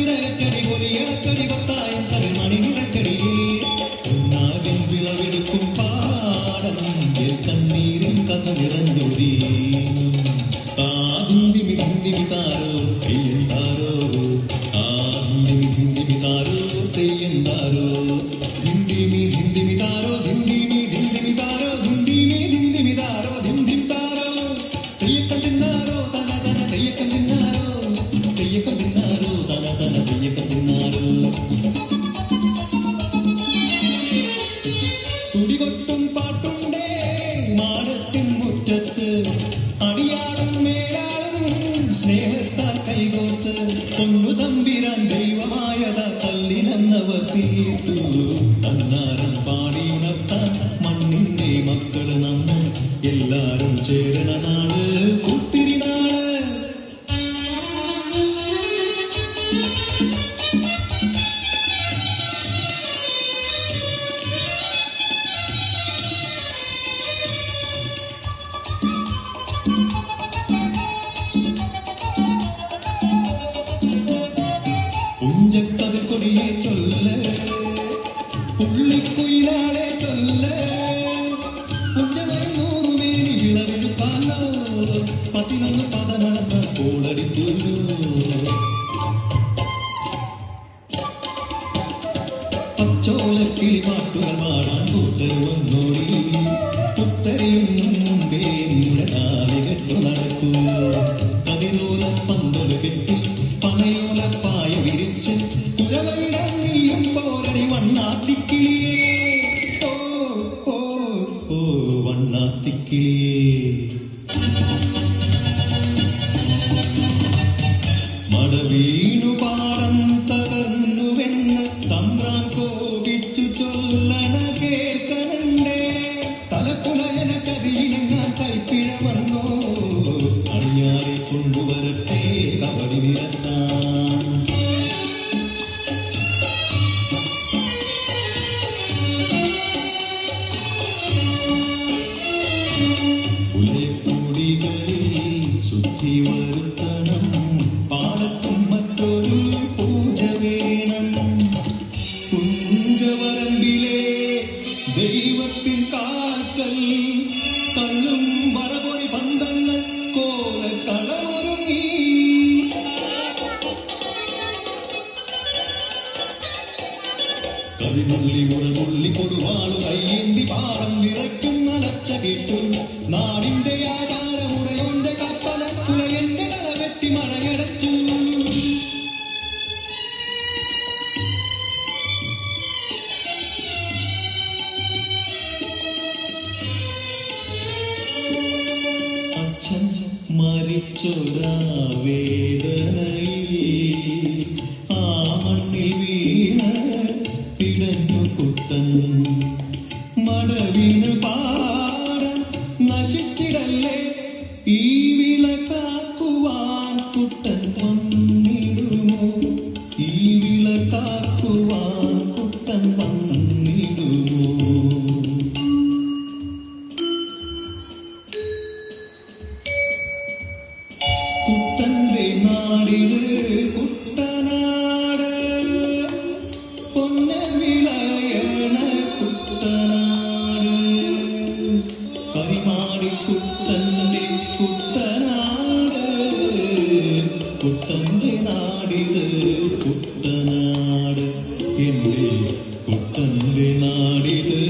കുണ്ടലക്കടി ഒലിയക്കടി കൊത്തായം കടി മണിനിറക്കടിയേ ഉണ്ണാകൻ വിളവെടുക്കും പാടം കണ്ണീരിൻ കഥ നിറഞ്ഞൊരീ ധിന്ദിമി ധിന്ദിമി താരോ തെയ്യന്താരോ ധിന്ദിമി ധിന്ദിമി താരോ തെയ്യന്താരോ ധിന്ദിമി ധിന്ദിമി താരോ ധിന്ദിമി ധിന്ദിമി താരോ ധിന്ദിമി ധിന്ദിമി താരോ ധിന്ദിം താരോ തെയ്യക്കം തിന്നാരോ തന തന തെയ്യക്കം തിന്നാരോ തെയ്യക്കം തിന്നാരോ തന തന തെയ്യക്കം തിന്നാരോ തുടികൊട്ടും പാട്ടുണ്ടേ മാടത്തിൻ മുറ്റത്ത് അടിയാളും മേലാളും സ്നേഹത്താൽ കൈകോർത്ത് കൊണ്ടു തമ്പിരാൻ ദൈവമായത കല്ലിലെന്നവർ തീർത്തു തന്നാരം പാടി ഉണർത്താൻ മണ്ണിന്റെ മക്കള് നമ്മൾ എല്ലാരും ചേരണ നാട് കൂത്തിരി നാട് പുഞ്ചക്കതിർ കൊടിയെ ചൊല്ല് പുള്ളിക്കുയിലാളെ ചൊല്ല് പുഞ്ചമൈ നൂറുമേനി വിളവെടുക്കാലോ 11 പദമണത്ത കോളടിത്തുള്ളൂ പച്ചോലക്കിളി പാട്ടുകൾ പാടാൻ കൂട്ടർ വന്നോടി പുത്തരിയൊന്നും മുമ്പേ നിങ്ങളുടെ കാലികെട്ടു നടക്കൂ കതിരോല പന്തല് കെട്ടി പനയോല പായ വിരിച്ച് കുരവയിടാൻ നീയും പോരടി വണ്ണാത്തിക്കിളിയേ ഓ ഓ ഓ വണ്ണാത്തിക്കിളിയേ മട വീണു പാടം തകർന്നുവെന്ന് തമ്പ്രാൻ കോപിച്ചു ചൊല്ലണ കേൾക്കണണ്ടേ തലപ്പുലയന ചതിയിലും ഞാൻ കൈപ്പിഴ വന്നോ അണിയാരെ കൊണ്ടുവരട്ടെ കബടി നിരത്താൻ പുലക്കൂടികളിൽ ശുദ്ധി വരുത്തണം പാടത്തും മറ്റൊരു പൂജ വേണം കുഞ്ചവരമ്പിലെ ദൈവത്തിൻ കാൽക്കൽ കല്ലും മറപൊടി പന്തങ്ങൾ കോല കളമൊരുങ്ങി കവിനുള്ളി ഉറതുള്ളി കൊടുവാളു കയ്യേന്തി പാടം വിറയ്ക്കും അലച്ച കേട്ടു നാടിന്റെ ആചാരമുറയോന്റെ കപ്പല പുലയന്റെ തലവെട്ടി മഴയടച്ചു അച്ഛൻ മരിച്ചൊരാ വേദനയിൽ ആ മണ്ണിൽ വീണ പിടഞ്ഞു കുട്ടൻ മടവീണ് പാടം നശിച്ചിടല്ലേ ഈ വിളക്കാക്കുവാൻ കുട്ടൻ വന്നിടുമോ ഈ വിളക്കാക്കുവാൻ കുട്ടൻ വന്നിടുമോ കുട്ടന്റെ നാടില് കുട്ടനാട് പൊന്ന വിളയണ കുട്ടനാട് കരിമാടി കുട്ടന്റെ കുട്ടനാട് കുട്ടന്റെ നാടിത് കുട്ടനാട് എന്റെ കുട്ടന്റെ നാടിത്